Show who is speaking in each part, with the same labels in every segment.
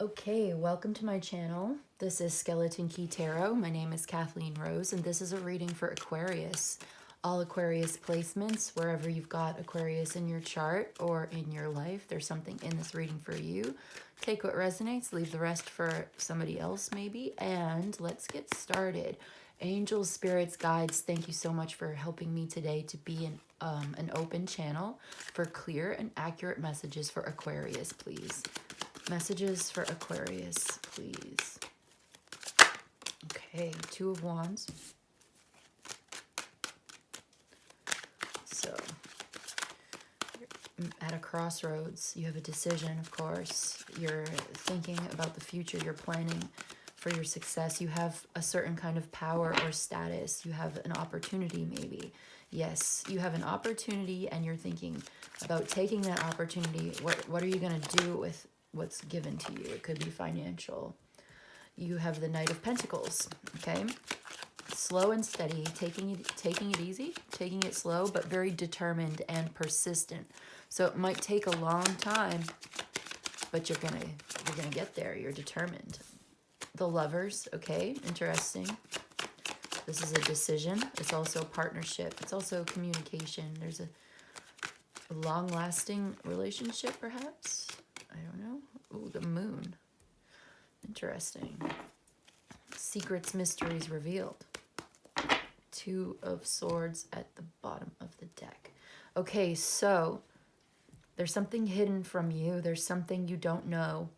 Speaker 1: Okay, welcome to my channel. This is Skeleton Key Tarot. My name is Kathleen Rose, and this is a reading for Aquarius. All Aquarius placements, wherever you've got Aquarius in your chart or in your life, there's something in this reading for you. Take what resonates, leave the rest for somebody else maybe, and let's get started. Angels, spirits, guides, thank you so much for helping me today to be an open channel for clear and accurate messages for Aquarius, please. Messages for Aquarius, please. Okay, Two of Wands. So, you're at a crossroads. You have a decision, of course. You're thinking about the future. You're planning for your success. You have a certain kind of power or status. You have an opportunity, maybe. Yes, you have an opportunity, and you're thinking about taking that opportunity. What are you going to do with what's given to you? It could be financial. You have the Knight of Pentacles, okay? Slow and steady, taking it easy, taking it slow, but very determined and persistent. So it might take a long time, but you're gonna get there. You're determined. The Lovers, okay, interesting. This is a decision. It's also a partnership. It's also communication. There's a long-lasting relationship, perhaps. I don't know. Ooh, the Moon. Interesting. Secrets, mysteries revealed. Two of Swords at the bottom of the deck. Okay, so there's something hidden from you. There's something you don't know,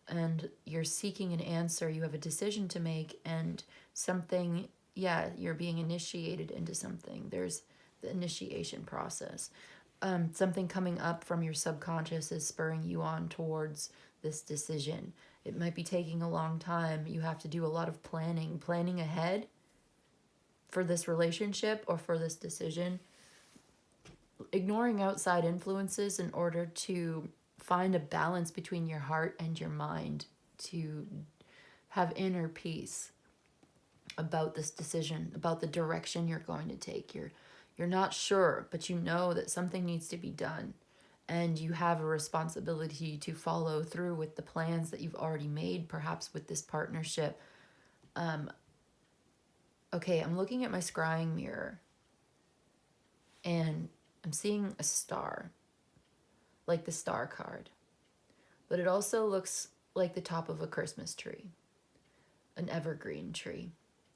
Speaker 1: and you're seeking an answer. You have a decision to make, and something, yeah, you're being initiated into something. There's the initiation process. Something coming up from your subconscious is spurring you on towards this decision. It might be taking a long time. You have to do a lot of planning ahead for this relationship or for this decision. Ignoring outside influences in order to find a balance between your heart and your mind, to have inner peace about this decision, about the direction you're going to take. You're not sure, but you know that something needs to be done, and you have a responsibility to follow through with the plans that you've already made, perhaps with this partnership. Okay, I'm looking at my scrying mirror, and I'm seeing a star, like the star card, but it also looks like the top of a Christmas tree, an evergreen tree.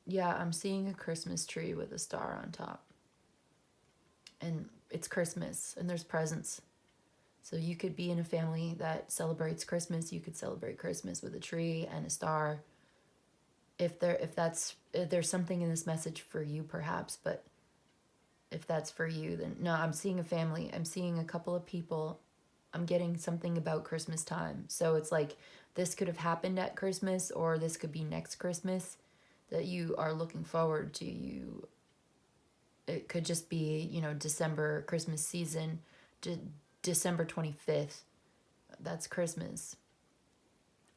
Speaker 1: Yeah, I'm seeing a Christmas tree with a star on top. And it's Christmas, and there's presents. So you could be in a family that celebrates Christmas. You could celebrate Christmas with a tree and a star. If there's something in this message for you, perhaps, but if that's for you, then no, I'm seeing a family. I'm seeing a couple of people. I'm getting something about Christmas time. So it's like this could have happened at Christmas, or this could be next Christmas that you are looking forward to. It could just be, December, Christmas season, December 25th. That's Christmas.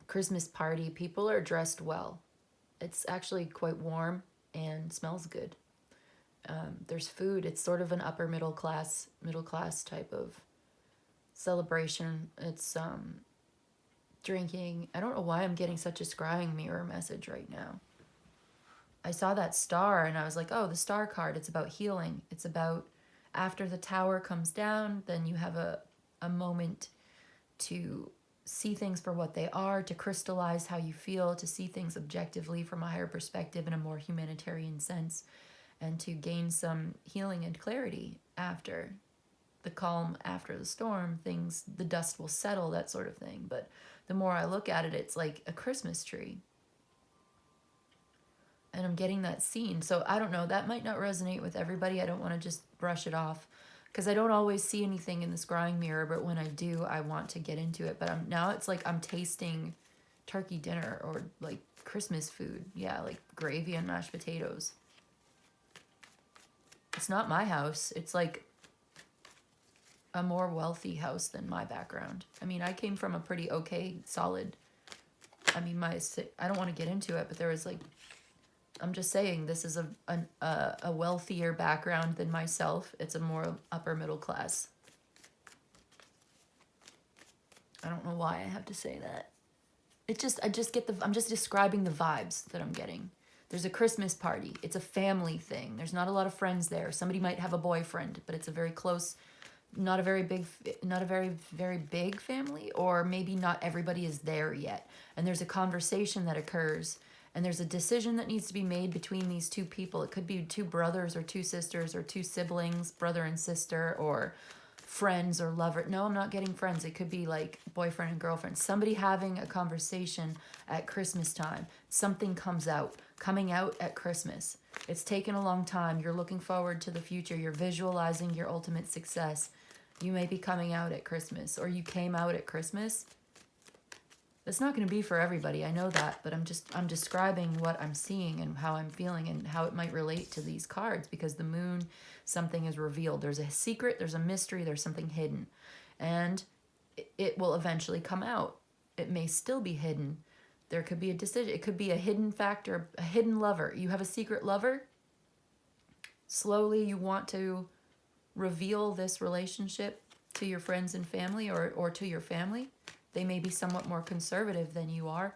Speaker 1: Christmas party. People are dressed well. It's actually quite warm and smells good. There's food. It's sort of an upper middle class type of celebration. It's drinking. I don't know why I'm getting such a scrying mirror message right now. I saw that star and I was like, oh, the star card, it's about healing. It's about after the tower comes down, then you have a moment to see things for what they are, to crystallize how you feel, to see things objectively from a higher perspective in a more humanitarian sense, and to gain some healing and clarity after the calm, after the storm, the dust will settle, that sort of thing. But the more I look at it, it's like a Christmas tree. And I'm getting that scene. So I don't know, that might not resonate with everybody. I don't want to just brush it off, because I don't always see anything in the scrying mirror, but when I do, I want to get into it. But now it's like I'm tasting turkey dinner or like Christmas food. Yeah, like gravy and mashed potatoes. It's not my house. It's like a more wealthy house than my background. I mean, I came from a pretty okay, solid, I don't want to get into it, but there was like, I'm just saying, this is a wealthier background than myself. It's a more upper middle class. I don't know why I have to say that. I just get I'm just describing the vibes that I'm getting. There's a Christmas party. It's a family thing. There's not a lot of friends there. Somebody might have a boyfriend, but it's a very close, not a very big, not a very, very big family, or maybe not everybody is there yet. And there's a conversation that occurs, and there's a decision that needs to be made between these two people. It could be two brothers or two sisters or two siblings, brother and sister, or friends or lover. No, I'm not getting friends. It could be like boyfriend and girlfriend. Somebody having a conversation at Christmas time. Something coming out at Christmas. It's taken a long time. You're looking forward to the future. You're visualizing your ultimate success. You may be coming out at Christmas, or you came out at Christmas. It's not going to be for everybody. I know that, but I'm describing what I'm seeing and how I'm feeling and how it might relate to these cards, because the moon, something is revealed. There's a secret, there's a mystery, there's something hidden. And it will eventually come out. It may still be hidden. There could be a decision. It could be a hidden factor, a hidden lover. You have a secret lover. Slowly you want to reveal this relationship to your friends and family, or to your family. They may be somewhat more conservative than you are.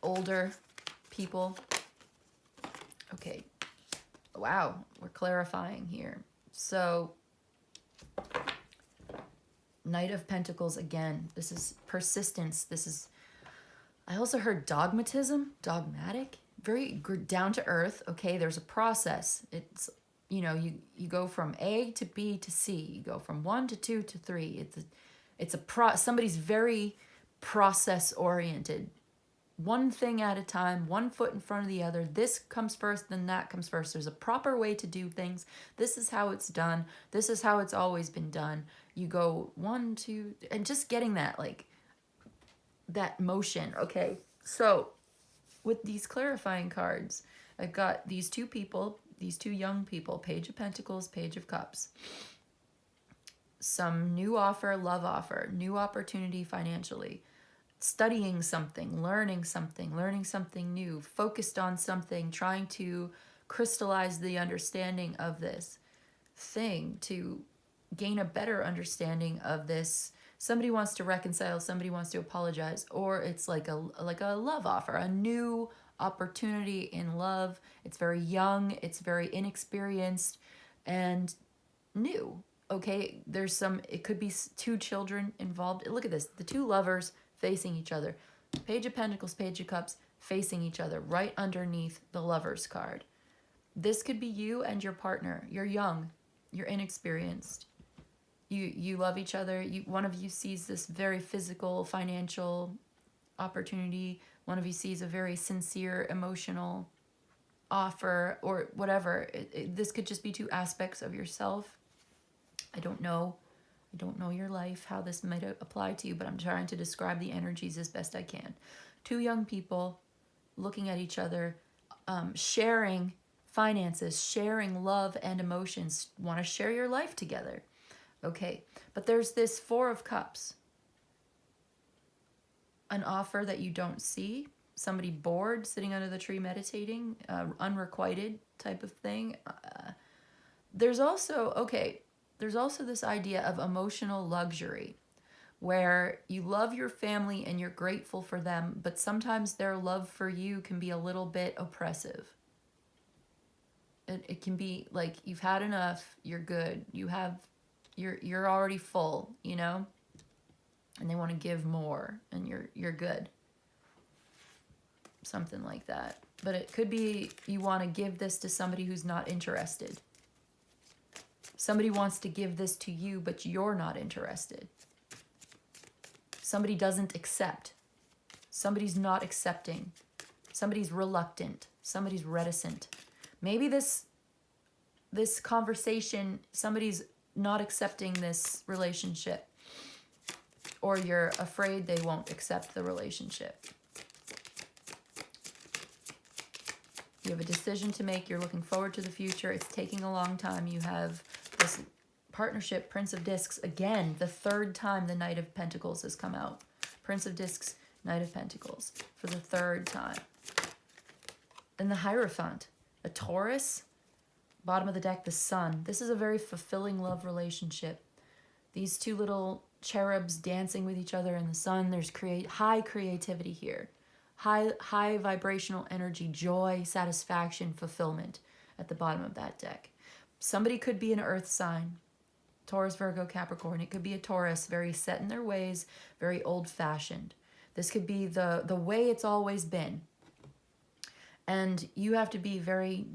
Speaker 1: Older people. Okay. Wow, we're clarifying here. So, Knight of Pentacles again. This is persistence. This is, I also heard dogmatism, dogmatic, very down to earth. Okay, there's a process. It's, you know, you go from A to B to C. You go from 1 to 2 to 3. Somebody's very process oriented. One thing at a time, one foot in front of the other. This comes first, then that comes first. There's a proper way to do things. This is how it's done. This is how it's always been done. You go 1, 2, and just getting that, like, that motion. Okay, so with these clarifying cards, I've got these two people, these two young people, Page of Pentacles, Page of Cups. Some new offer, love offer, new opportunity financially, studying something, learning something new, focused on something, trying to crystallize the understanding of this thing, to gain a better understanding of this. Somebody wants to reconcile, somebody wants to apologize, or it's like a love offer, a new opportunity in love. It's very young, it's very inexperienced and new. Okay, it could be two children involved. Look at this, the two lovers facing each other. Page of Pentacles, Page of Cups facing each other right underneath the Lovers card. This could be you and your partner. You're young, you're inexperienced. You love each other. One of you sees this very physical, financial opportunity. One of you sees a very sincere, emotional offer, or whatever. This could just be two aspects of yourself. I don't know your life, how this might apply to you, but I'm trying to describe the energies as best I can. Two young people looking at each other, sharing finances, sharing love and emotions, want to share your life together. Okay, but there's this Four of Cups. An offer that you don't see, somebody bored, sitting under the tree meditating, unrequited type of thing. There's also this idea of emotional luxury, where you love your family and you're grateful for them, but sometimes their love for you can be a little bit oppressive. It can be like, you've had enough, you're good, you're already full, you know, and they want to give more, and you're good. Something like that. But it could be you want to give this to somebody who's not interested. Somebody wants to give this to you, but you're not interested. Somebody doesn't accept. Somebody's not accepting. Somebody's reluctant. Somebody's reticent. Maybe this conversation, somebody's not accepting this relationship, or you're afraid they won't accept the relationship. You have a decision to make. You're looking forward to the future. It's taking a long time. You have this partnership, Prince of Discs. Again, the third time the Knight of Pentacles has come out. Prince of Discs, Knight of Pentacles, for the third time. Then the Hierophant, a Taurus. Bottom of the deck, the Sun. This is a very fulfilling love relationship. These two little cherubs dancing with each other in the sun. There's high creativity here. High vibrational energy, joy, satisfaction, fulfillment at the bottom of that deck. Somebody could be an earth sign, Taurus, Virgo, Capricorn. It could be a Taurus, very set in their ways, very old-fashioned. This could be the way it's always been. And you have to be very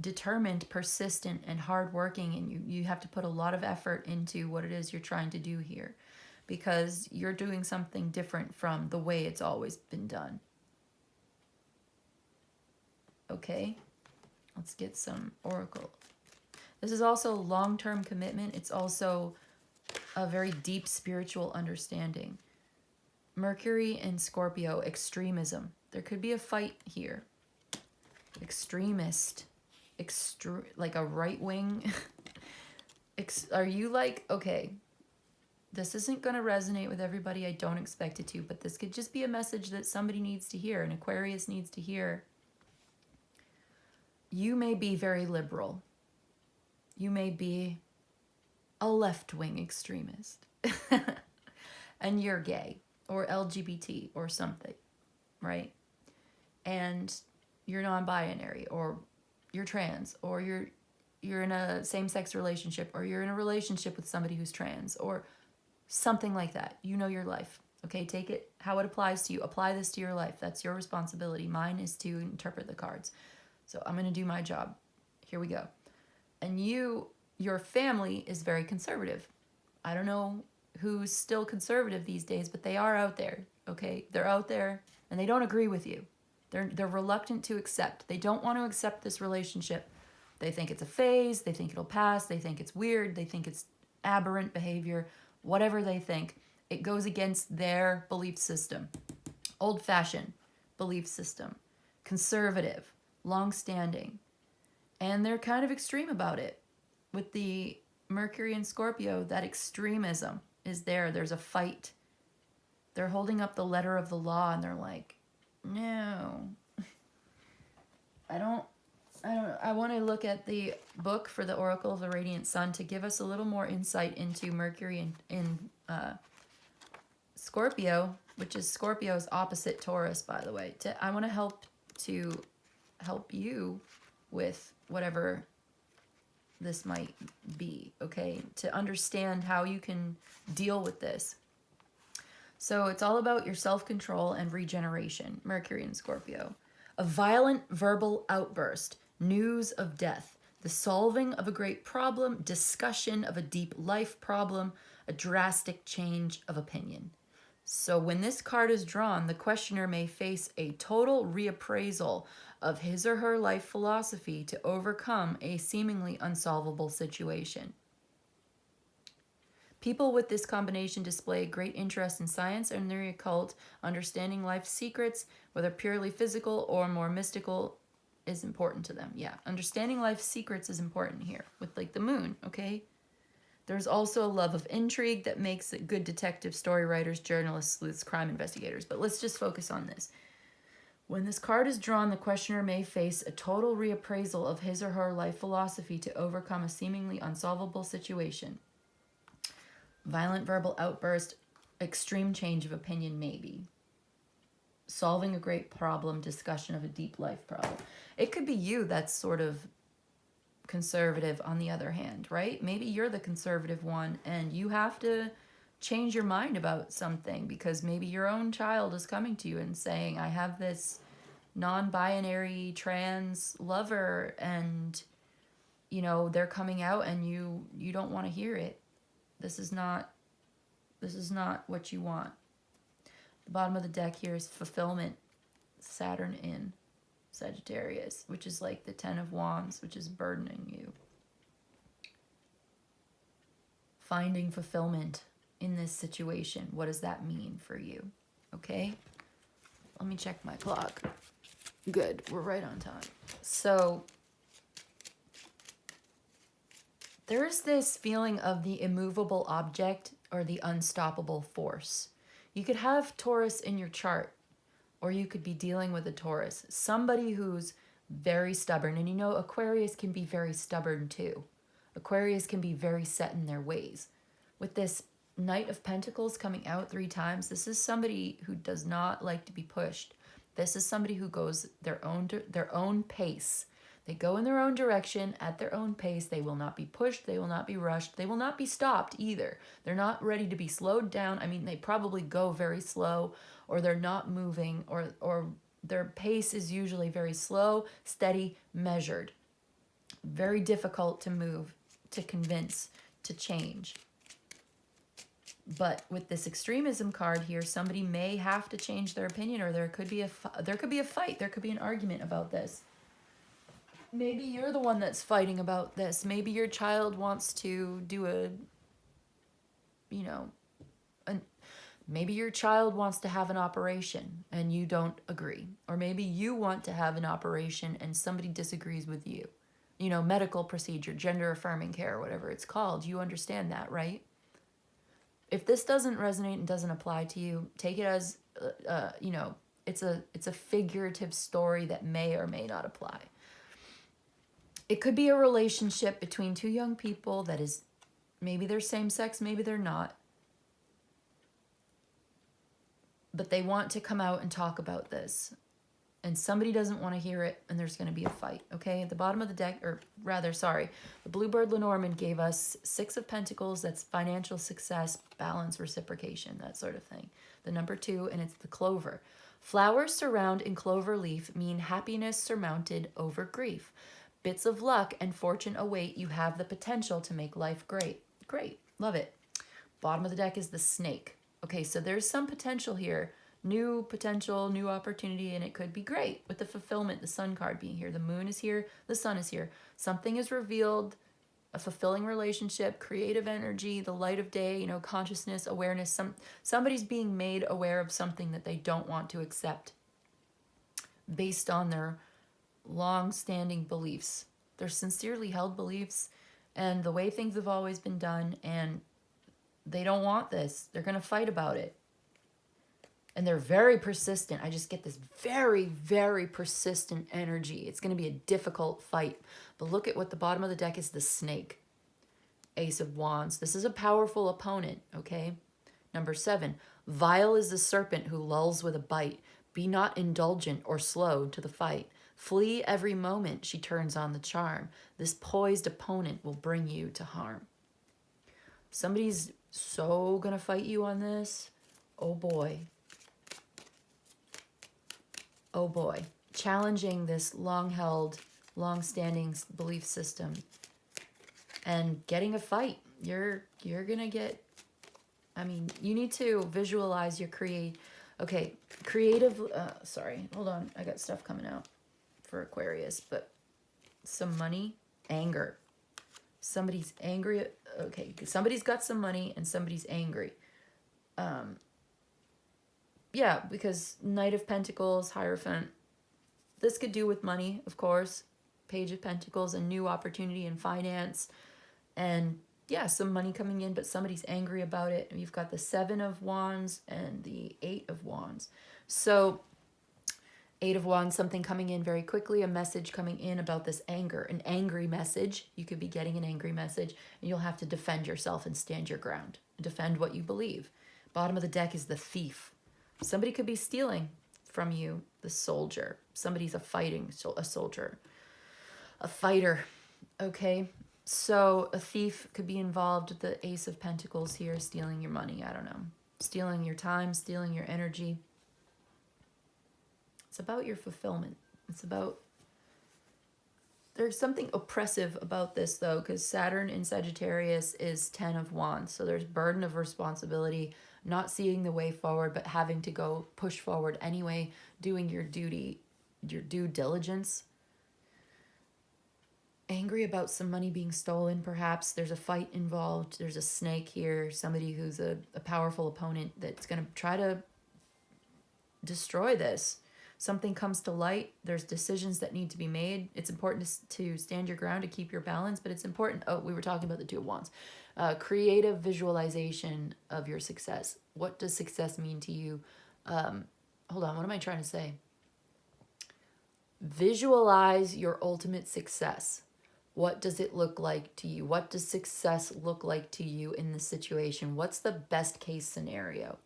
Speaker 1: determined, persistent, and hardworking, and you have to put a lot of effort into what it is you're trying to do here, because you're doing something different from the way it's always been done. Okay, let's get some oracle. This is also long-term commitment. It's also a very deep spiritual understanding. Mercury and Scorpio, extremism. There could be a fight here. Extremist, like a right wing. Are you like, okay, this isn't going to resonate with everybody. I don't expect it to, but this could just be a message that somebody needs to hear, an Aquarius needs to hear. You may be very liberal. You may be a left-wing extremist. And you're gay or LGBT or something, right? And you're non-binary, or you're trans, or you're in a same-sex relationship, or you're in a relationship with somebody who's trans, or something like that. You know your life, okay? Take it how it applies to you. Apply this to your life. That's your responsibility. Mine is to interpret the cards. So I'm going to do my job. Here we go. And your family is very conservative. I don't know who's still conservative these days, but they are out there, okay? They're out there, and they don't agree with you. They're reluctant to accept. They don't want to accept this relationship. They think it's a phase. They think it'll pass. They think it's weird. They think it's aberrant behavior. Whatever they think, it goes against their belief system. Old-fashioned belief system. Conservative. Long-standing. And they're kind of extreme about it. With the Mercury and Scorpio, that extremism is there. There's a fight. They're holding up the letter of the law, and they're like, no, I want to look at the book for the Oracle of the Radiant Sun to give us a little more insight into Mercury in Scorpio, which is Scorpio's opposite Taurus, by the way. I want to help you with whatever this might be, okay? To understand how you can deal with this. So it's all about your self-control and regeneration, Mercury and Scorpio. A violent verbal outburst, news of death, the solving of a great problem, discussion of a deep life problem, a drastic change of opinion. So when this card is drawn, the questioner may face a total reappraisal of his or her life philosophy to overcome a seemingly unsolvable situation. People with this combination display great interest in science and the occult. Understanding life's secrets, whether purely physical or more mystical, is important to them. Yeah, understanding life's secrets is important here with like the moon, okay? There's also a love of intrigue that makes it good detective story writers, journalists, sleuths, crime investigators. But let's just focus on this. When this card is drawn, the questioner may face a total reappraisal of his or her life philosophy to overcome a seemingly unsolvable situation. Violent verbal outburst, extreme change of opinion, maybe. Solving a great problem, discussion of a deep life problem. It could be you that's sort of conservative on the other hand, right? Maybe you're the conservative one and you have to change your mind about something because maybe your own child is coming to you and saying, I have this non-binary trans lover and, you know, they're coming out and you don't want to hear it. This is not what you want. The bottom of the deck here is fulfillment. Saturn in Sagittarius, which is like the 10 of Wands, which is burdening you. Finding fulfillment in this situation. What does that mean for you? Okay? Let me check my clock. Good. We're right on time. So there's this feeling of the immovable object or the unstoppable force. You could have Taurus in your chart, or you could be dealing with a Taurus, somebody who's very stubborn. And you know, Aquarius can be very stubborn too. Aquarius can be very set in their ways. With this Knight of Pentacles coming out 3 times. This is somebody who does not like to be pushed. This is somebody who goes their own pace. They go in their own direction at their own pace. They will not be pushed. They will not be rushed. They will not be stopped either. They're not ready to be slowed down. I mean, they probably go very slow, or they're not moving, or their pace is usually very slow, steady, measured. Very difficult to move, to convince, to change. But with this extremism card here, somebody may have to change their opinion, or there could be a fight. There could be an argument about this. Maybe you're the one that's fighting about this. Maybe your child wants to do maybe your child wants to have an operation and you don't agree. Or maybe you want to have an operation and somebody disagrees with you. Medical procedure, gender affirming care, whatever it's called. You understand that, right? If this doesn't resonate and doesn't apply to you, take it as, it's a figurative story that may or may not apply. It could be a relationship between 2 young people that is, maybe they're same sex, maybe they're not. But they want to come out and talk about this. And somebody doesn't want to hear it, and there's going to be a fight, okay? At the bottom of the deck, the Bluebird Lenormand gave us 6 of Pentacles. That's financial success, balance, reciprocation, that sort of thing. The number 2, and it's the clover. Flowers surround in clover leaf mean happiness surmounted over grief. Bits of luck and fortune await. You have the potential to make life great. Great. Love it. Bottom of the deck is the snake. Okay, so there's some potential here. New potential, new opportunity, and it could be great with the fulfillment, the sun card being here. The moon is here. The sun is here. Something is revealed, a fulfilling relationship, creative energy, the light of day, consciousness, awareness. Somebody's being made aware of something that they don't want to accept based on their long-standing beliefs. They're sincerely held beliefs and the way things have always been done, and they don't want this. They're going to fight about it. And they're very persistent. I just get this very, very persistent energy. It's going to be a difficult fight. But look at what the bottom of the deck is, the snake. Ace of Wands. This is a powerful opponent, okay? Number 7, vile is the serpent who lulls with a bite. Be not indulgent or slow to the fight. Flee every moment she turns on the charm. This poised opponent will bring you to harm. Somebody's so gonna fight you on this. Oh boy. Oh boy. Challenging this long-held, long-standing belief system and getting a fight. You're gonna get, you need to visualize your creative, sorry, hold on. I got stuff coming out for Aquarius, but some money, anger. Somebody's angry. Okay, somebody's got some money and somebody's angry. Yeah, because Knight of Pentacles, Hierophant. This could do with money, of course. Page of Pentacles, a new opportunity in finance. And yeah, some money coming in, but somebody's angry about it. You've got the 7 of Wands and the 8 of Wands. So 8 of Wands, something coming in very quickly, a message coming in about this anger, an angry message. You could be getting an angry message, and you'll have to defend yourself and stand your ground. Defend what you believe. Bottom of the deck is the thief. Somebody could be stealing from you, the soldier. Somebody's a soldier, a fighter, okay? So a thief could be involved with the Ace of Pentacles here, stealing your money, I don't know. Stealing your time, stealing your energy. It's about your fulfillment. It's about, there's something oppressive about this though, because Saturn in Sagittarius is 10 of Wands. So there's burden of responsibility, not seeing the way forward, but having to go push forward anyway, doing your duty, your due diligence. Angry about some money being stolen, perhaps. There's a fight involved. There's a snake here, somebody who's a powerful opponent that's going to try to destroy this. Something comes to light. There's decisions that need to be made. It's important to stand your ground, to keep your balance, but it's important. Oh, we were talking about the 2 of Wands. Creative visualization of your success. What does success mean to you? Hold on, what am I trying to say? Visualize your ultimate success. What does it look like to you? What does success look like to you in this situation? What's the best case scenario?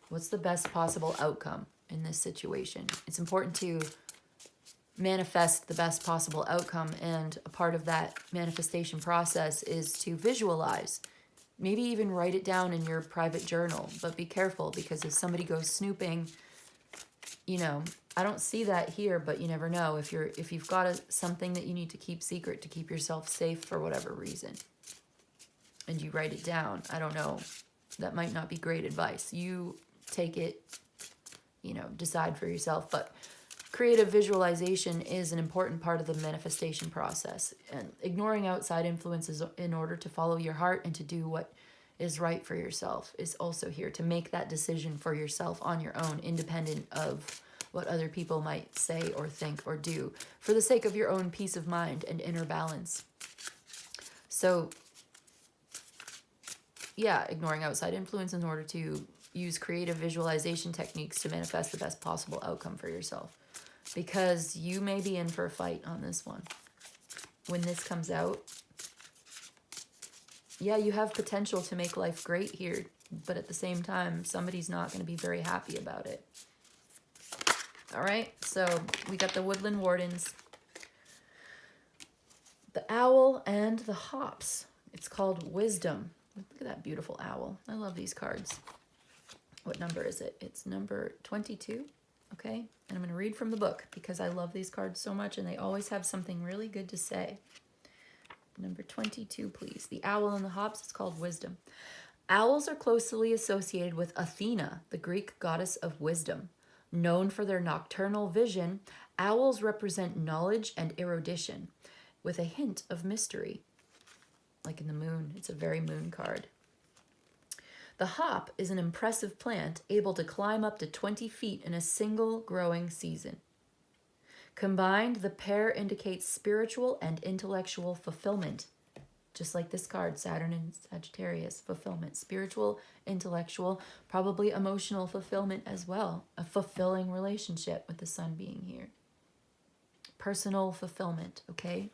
Speaker 1: What's the best possible outcome in this situation? It's important to manifest the best possible outcome, and a part of that manifestation process is to visualize. Maybe even write it down in your private journal, but be careful, because if somebody goes snooping, you know, I don't see that here, but you never know. If you've got something that you need to keep secret to keep yourself safe for whatever reason, and you write it down, I don't know, that might not be great advice. You take it, you know, decide for yourself. But creative visualization is an important part of the manifestation process, and ignoring outside influences in order to follow your heart and to do what is right for yourself is also here, to make that decision for yourself on your own, independent of what other people might say or think or do, for the sake of your own peace of mind and inner balance. So yeah, ignoring outside influence in order to use creative visualization techniques to manifest the best possible outcome for yourself, because you may be in for a fight on this one. When this comes out, yeah, you have potential to make life great here, but at the same time, somebody's not going to be very happy about it. All right, so we got the Woodland Wardens, the Owl, and the Hops. It's called Wisdom. Look at that beautiful owl. I love these cards. What number is it? It's number 22, okay? And I'm going to read from the book because I love these cards so much, and they always have something really good to say. Number 22, please. The Owl and the Hops. It's called Wisdom. Owls are closely associated with Athena, the Greek goddess of wisdom. Known for their nocturnal vision, owls represent knowledge and erudition, with a hint of mystery. Like in the moon, it's a very moon card. The hop is an impressive plant able to climb up to 20 feet in a single growing season. Combined, the pair indicates spiritual and intellectual fulfillment. Just like this card, Saturn and Sagittarius, fulfillment. Spiritual, intellectual, probably emotional fulfillment as well. A fulfilling relationship with the sun being here. Personal fulfillment, okay?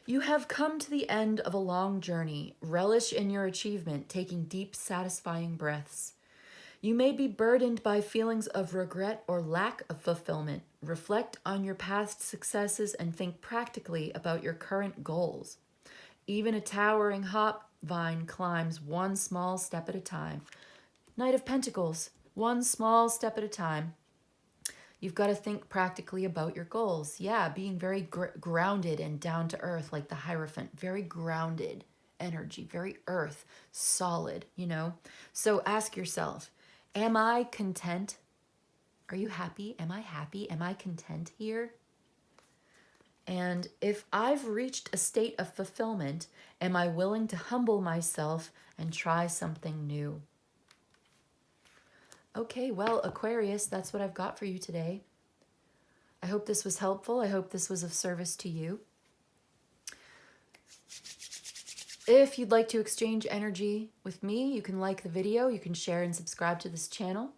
Speaker 1: You have come to the end of a long journey. Relish in your achievement, taking deep, satisfying breaths. You may be burdened by feelings of regret or lack of fulfillment. Reflect on your past successes and think practically about your current goals. Even a towering hop vine climbs one small step at a time. Knight of Pentacles, one small step at a time. You've got to think practically about your goals. Yeah, being very grounded and down to earth, like the Hierophant. Very grounded energy, very earth, solid, you know? So ask yourself, am I content? Are you happy? Am I happy? Am I content here? And if I've reached a state of fulfillment, am I willing to humble myself and try something new? Okay, well, Aquarius, that's what I've got for you today. I hope this was helpful. I hope this was of service to you. If you'd like to exchange energy with me, you can like the video, you can share and subscribe to this channel.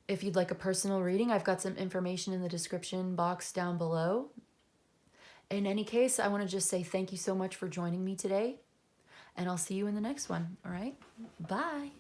Speaker 1: If you'd like a personal reading, I've got some information in the description box down below. In any case, I want to just say thank you so much for joining me today, and I'll see you in the next one, all right? Bye.